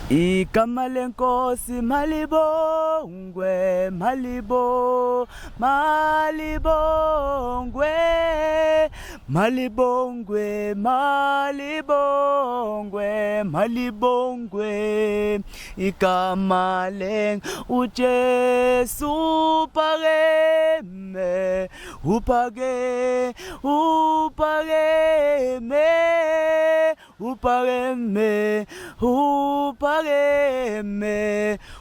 Igama lenkosi malibongwe, malibongwe, malibongwe, malibongwe, malibongwe. Igama len uJesu upakeme, upakeme, upakeme, upakeme,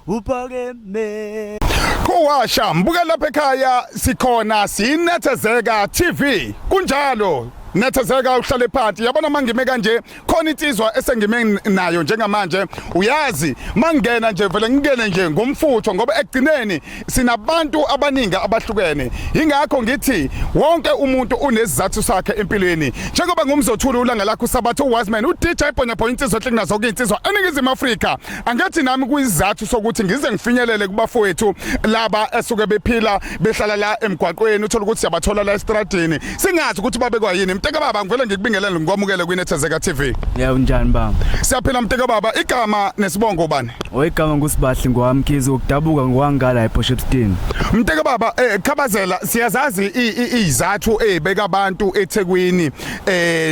upakeme. Kuwasha mbuka lapha ekhaya sikhona sinethezeka TV kunjalo nethezeka uhlale phansi yabona mangime kanje khona insizwa esengime nayo njengamanje uyazi mangena nje vele ngingene nje ngomfutho ngoba ekugcineni sinabantu abaningi abahlukene ingakho ngithi wonke umuntu unesizathu sakhe empilweni njengoba ngumzothula ulanga lakho usabatho uwazman uDJ Ponyapo insizwa hlekunazo insizwa eNingizimu Afrika angathi nami kuyizathu sokuthi ngize ngifinyelele kubafowethu laba esuke bephila behlala la emgwaqweni uthola ukuthi siyabathola la estradini singazi ukuthi babekwa yini Mteka baba ngivele ngikubingelele ngokwamukele kwinethezeka TV. Yeah unjani baba? Siyaphila Mteka baba igama nesibongo ubani? Oyigama nguSibahle ngwamkhizi ukudabuka ngwangala eP06. Mteka baba khabazela siyazazi izathu ebeka abantu eThekwini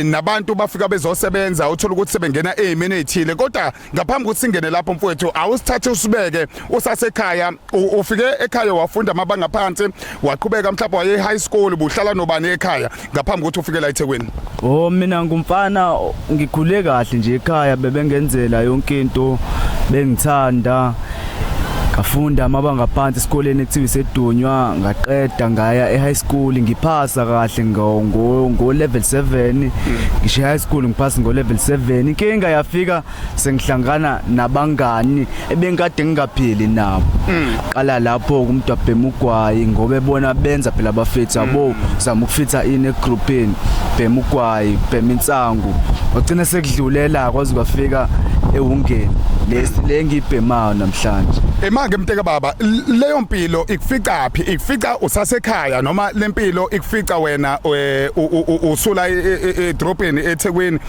nabantu bafika bezosebenza uthola ukuthi sebengena ezimeni ezithile kodwa ngaphambi ukuthi singene lapho mfowethu awusithathe usibeke usasekhaya ufike ekhaya wafunda amabanga phansi waqhubeka mhlawumbe waye high school ubuhlala nobani ekhaya ngaphambi ukuthi ufike la eThekwini. Oh mina ngumfana ngikhule kahle nje ekhaya bebengenzela yonke into bengithanda ngafunda amabanga phansi esikoleni ekuthiwa isedunywa ngaqeda ngaya e high school ngiphasa kahle ngo level 7 ngisho high school ngiphasa ngo level 7 inkinga yafika sengihlangana nabangani ebengikade ngingaphili nabo qala lapho umuntu abhema ugwayi ngoba ebona benza phela abafethu abo zama ukufitha in egroupini bhema ugwayi bhema insangu wagcina sekudlulela kwazi kwafika ewungeni le ngibhemayo namhlanje Manje Mteka baba leyo mpilo ikufica phi ikufica usasekhaya noma lempilo ikufica wena usula edropini eThekwini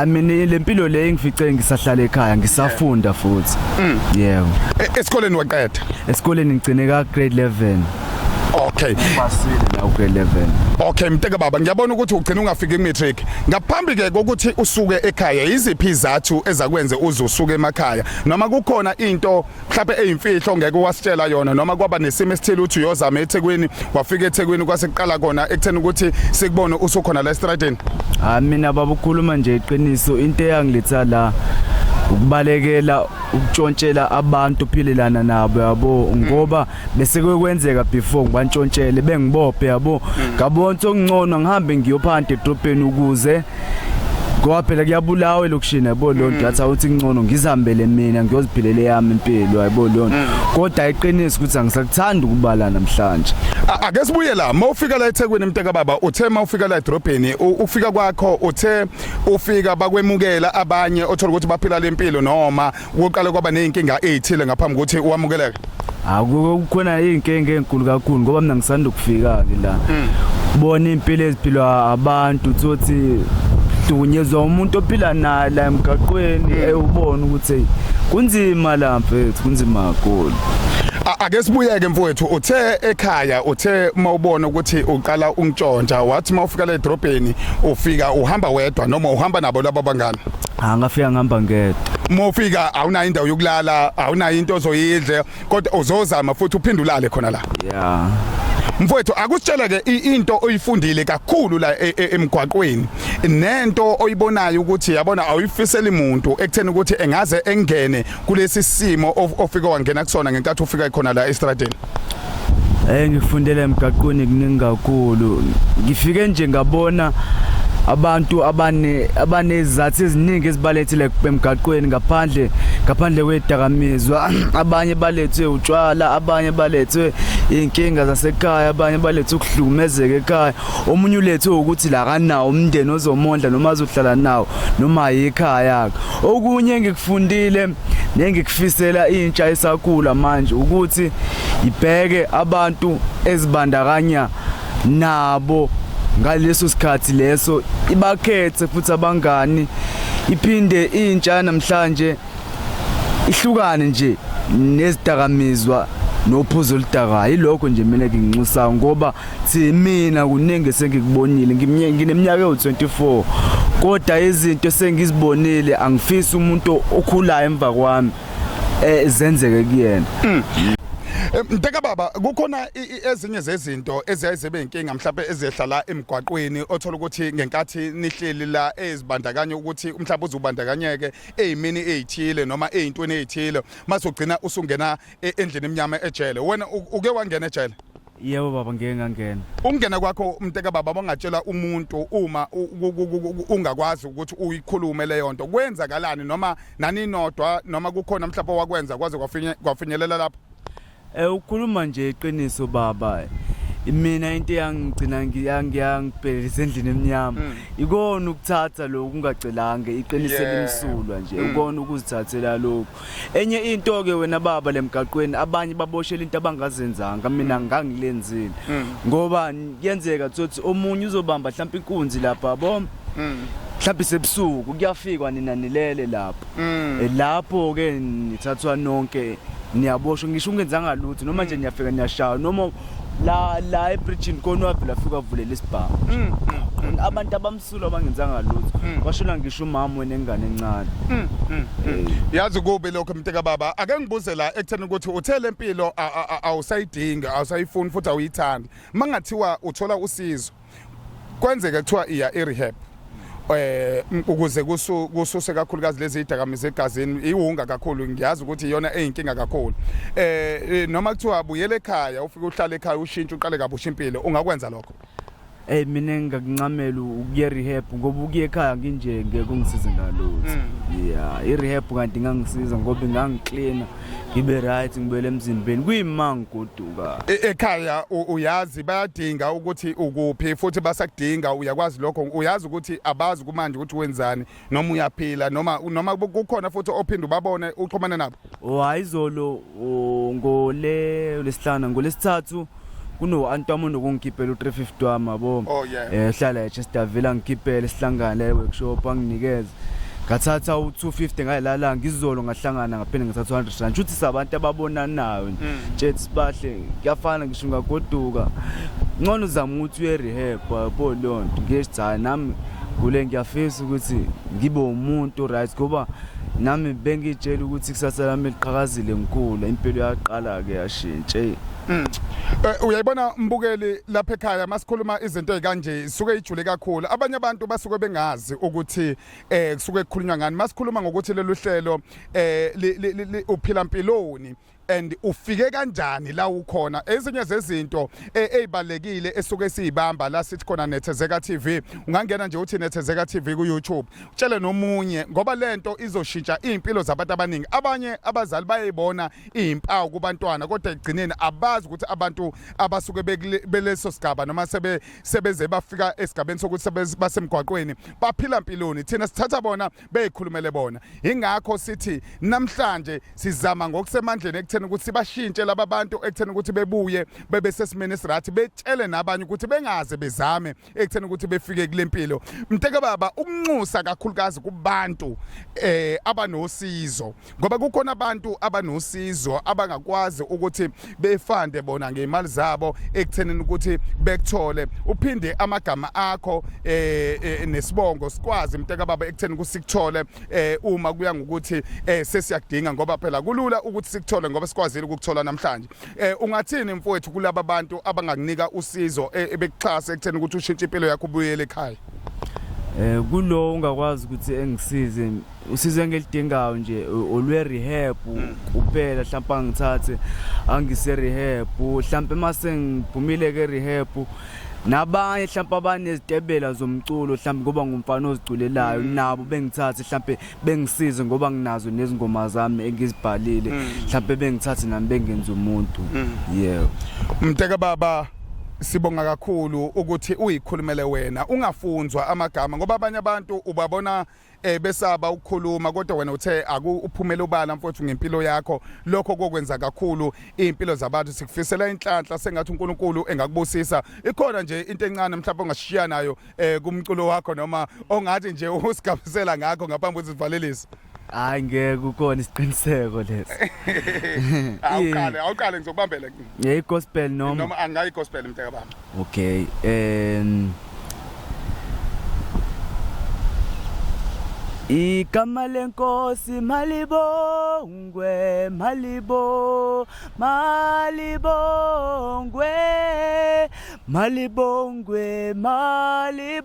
mina lempilo le ngifice ngisahlala ekhaya ngisafunda futhi yebo esikoleni waqeda esikoleni ngicine ka grade 11 Okay basile la grade 11 Okay Mteka baba ngiyabona ukuthi ugcina ungafiki kumatric ngaphambi ke ukuthi usuke ekhaya iziphi izathu ezakwenze uzusuke emakhaya noma kukhona into mhlawumbe eyimfihlo ngeke wasitshela yona noma kwaba nesimo esithile uthi uyozama eThekwini wafika eThekwini kwasekuqala kona ekuthena ukuthi sikubone usukhona la estradini mina baba ukhuluma nje iqiniso into eyangiletha la ukubalekela ukutshontshela abantu uphilelana nabo yabo ngoba bese kwenzeka before ngibantshontshele bengibophe yabo ngabona okungcono ngihambe ngiyophanda edropeni ukuze ngoba phela kuyabulawa elokushini yabo lonto athi awuthi ngcono ngizihambele mina ngiyoziphilela yami impilo yabo lonto kodwa iqiniso ukuthi angisakuthanda ukubala namhlanje ake sibuye la mawufika la eThekwini Mteka baba uthe mawufika la edropeni ufika kwakho uthe ufika bakwemukela abanye othola ukuthi baphila lempilo noma uqala kwaba nezinkinga ezithile ngaphambi ukuthi uwamukeleke akukhona izinkinga ezinkulu kakhulu ngoba mina ngisanda ukufika ke la bona impilo eziphilwa abantu uthi dunyezwa umuntu ophila la emgaqweni ubona ukuthi kunzima la mfethu kunzima kakhulu ake sibuyeke mfowethu uthe ekhaya uthe mawubona ukuthi uqala ungitshontsha wathi mawufika la edropeni ufika uhamba wedwa noma uhamba nabo laba bangani ngafika ngihamba ngedwa mawufika awunayo indawo yokulala awunayo into ozoyidle kodwa uzozama futhi uphindulale khona la yeah Mfowethu akusitshela ke into oyifundile kakhulu la emgwaqweni nento oyibonayo ukuthi yabona awuyifisela umuntu ekutheni ukuthi engaze engene kulesi simo ofika wangena kusona ngenkathi ufika khona la estradini ngifundele emgaqweni kuningi kakhulu ngifike nje ngabona abantu abanezathu eziningi ezibalethile emgaqweni ngaphandle kwedakamizwa abanye balethwe utshwala abanye balethwe inkinga zasekhaya abanye balethwe ukuhlukumezeka ekhaya omunye ulethwe ukuthi la kanawo umndeni ozomondla noma azohlala nawo noma yikhaya yakhe okunye ngikufundile nengikufisela intsha esakhula manje ukuthi ibheke abantu ezibandakanya nabo ngaleso sikhathi leso ibakhethe futhi abangani iphinde intsha namhlanje ihlukane nje nezidakamizwa nophuzo oludakayo ilokho nje mina nginxusa ngoba mina kuningi sengikubonile ngineminyaka ewu24 kodwa izinto sengizibonile angifisi umuntu okhulayo emva kwami zenzeke kuyena. Mteka baba kukhona ezinye zezinto eziyayizibe inkinga mhlawumbe ezehlala emgwaqweni othola ukuthi ngenkathi nihleli la ezibandakanye ukuthi mhlawumbe uzubandakanyeke ezimini ezithile noma ezintweni ezithile mase ugcina usungena endlini eminyama ejele wena uke wangena ejele? Yebo baba ngeke ngangena. Ukungena kwakho mteka baba bongatshela umuntu uma ungakwazi ukuthi uyikhulume leyo nto kwenzakalani noma nani nodwa noma kukhona mhlawumbe wakwenza kwaze kwafinyelela lapho? Ukhuluma nje iqiniso baba. Mina into yangigcina ngiyangibhelisa endlini eminyama. Ikona ukuthatha lo kungacelanga iqiniso lemsulwa nje. Ukona ukuzithathela lokho. Enye into ke wena baba lemgaqweni abanye baboshela into abangazenzanga mina ngangilenzile. Ngoba kuyenzeka ukuthi omunye uzobamba mhlawumbe inkunzi lapha yabo. Mhlawumbe sebusuku kuyafika nina nilele lapho. Lapho ke nithathwa nonke niyaboshwa ngisho ungenzanga lutho noma nje niyafika niyashaya noma la ebridge khona wavela afika avulela isibhamu. Abantu abamsulwa abangenzanga lutho bashona ngisho umama wena engane encane. Yazi kube lokho mteka baba ake ngibuze la ekutheni ukuthi uthele impilo awusayidinga awusayifuni futhi awuyithanda mangathiwa uthola usizo kwenzeke kuthiwa iya e-rehab ukuze kususe kakhulukazi lezi idakamizwa egazini iwunga kakhulu ngiyazi ukuthi iyona eyinkinga kakhulu noma kuthiwa abuyele ekhaya ufike uhlale ekhaya ushintshe uqale kabusha impilo ungakwenza lokho? Mina ngingakuncamela ukuye rehab ngoba ukuye ekhaya nginje ngeke ungisize ngalutho. I-rehab kanti ngangisiza ngoba ngangiclean ngibe right ngibele emzimbeni kuyimanga goduka. Ekhaya uyazi bayadinga ukuthi ukuphi futhi basakudinga uyakwazi lokho uyazi ukuthi abazi kumanje ukuthi wenzani noma uyaphila noma kukhona futhi ophinda ubabone uxhumane nabo? Hayizolo ngolesihlanu ngolesithathu kuno antwamo nokungikhiphela u350 wami yabo. Hlala eChesterville ngikhiphele sihlangana le workshop anginikeze ngathatha u250 ngayilala ngizolo ngahlangana ngaphinde ngathatha 100 rand uthi sabantu ababonanayo nje sibahle kuyafana ngisho ngagoduka ngcono uzama ukuthi uye rehab yabo lonto ngesitha nami kule ngiyafisa ukuthi ngibe umuntu right ngoba nami bengitshela ukuthi kusasa lami liqhakazile ngikhula impilo yaqala ke yashintshe. Uyayibona mbukeli lapha ekhaya masikhuluma izinto ezikanje suke ijule kakhulu abanye abantu basuke bengazi ukuthi kusuke kukhulunywa ngani masikhuluma ngokuthi lelu hlelo uphila impiloni and ufike kanjani la ukhona ezinye zezinto ezibalekile esuke siyibamba la sithi khona Nethezeka TV ungangena nje uthi Nethezeka TV ku YouTube utshele nomunye ngoba lento izoshintsha impilo zabantu abaningi abanye abazali bayibona izimpawu kubantwana kodwa egcineni abazi ukuthi abantu abasuke beleso sigaba noma sebeze bafika esigabeni sokuthi basemgwaqweni baphila impiloni thina sithatha bona beyikhulumele bona ingakho sithi namhlanje sizama ngokusemandleni ekutheni ukuthi sibashintshe laba bantu ekutheni ukuthi bebuye bebe sesimene esirathi betshele nabanye ukuthi bengaze bezame ekutheni ukuthi befike kulempilo mteka baba ukunxusa kakhulukazi kubantu abanosizo ngoba kukhona abantu abanosizo abangakwazi ukuthi befande bona ngeimali zabo ekutheni ukuthi bekuthole uphinde amagama akho nesibongo sikwazi mteka baba ekutheni kusikuthole uma kuya ngokuthi sesiyakudinga ngoba phela kulula ukuthi sikuthole ngoba sikwazile ukukuthola namhlanje ungathini mfowethu kulabo bantu abangakunika usizo ebekuxhasa ekutheni ukuthi ushintshe impilo yakho ubuyele ekhaya? Kulo ungakwazi ukuthi engisize usizo engilidingayo nje olwe rehab kuphela mhlawumbe angithathe angise rehab mhlawumbe mase ngiphumile ke rehab nabanye mhlawumbe abanezitebela zomculo mhlawumbe ngoba ngumfana oziculelayo nabo bengithathe mhlawumbe bengisize ngoba nginazo nezingoma zami engizibhalile mhlawumbe bengithathe nami bengenza umuntu. Mteka baba sibonga kakhulu ukuthi uyikhulumele wena ungafunzwa amagama ngoba abanye abantu ubabona besaba ukukhuluma kodwa wena uthe akuphumela ubala mfowethu ngempilo yakho lokho kokwenza kakhulu impilo zabantu sikufisela inhlanhla sengathi uNkulunkulu engakubusisa ikhona nje into encane mhlawumbe ongashiya nayo kumculo wakho noma ongathi nje usigabisela ngakho ngaphambi kokuthi sivalelise? Hayi ngeke kukhona isiqiniseko leso. Awuqale ngizokubambela. Yeah, gospel noma angayi gospel mntaka baba. Okay. Igama lenkosi malibongwe malibongwe malibongwe malibongwe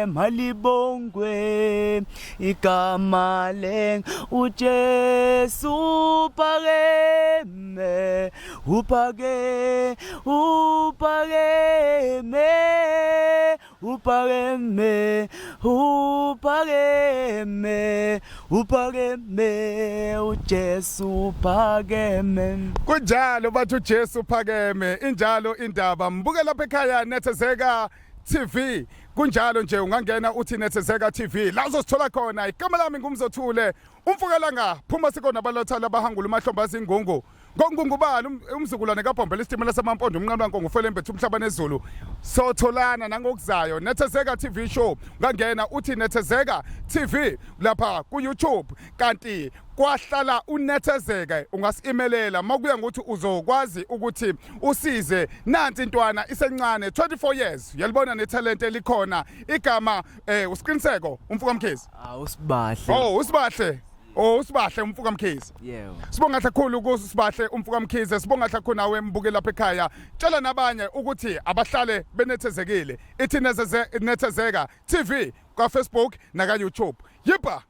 malibongwe igama uJesu upakeme upakeme upakeme upakeme uJesu upakeme. Kunjalo bathi uJesu uphakeme injalo indaba mbuke lapha ekhaya Nethezeka TV. Kunjalo nje ungangena uthi Nethezeka TV la uzosithola khona. Igama lami ngumzothule umfukelanga phuma sikona balothala bahangula umahlombazi ingungu. Ngongungubani umzukulwane kaBhombela isitimela samampondo umnqamla nkongo uFelembethu umhlaba nezulu sotholana nangokuzayo Nethezeka TV show ngangena uthi Nethezeka TV lapha ku YouTube kanti kwahlala uNethezeka ungasi-emalela makuya ngokuthi uzokwazi ukuthi usize nansi intwana isencane 24 years yalibona netalent elikhona igama usiqiniseko umfuka Mkhize usibahle usibahle usibahle umfuka Mkhize. Yebo. Sibonga kakhulu kusibahle umfuka Mkhize. Sibonga kakhulu nawe mbuke lapha ekhaya. Tshela nabanye ukuthi abahlale benethezekile. Ithi Nethezeka TV kwa Facebook na ka YouTube. Yipa.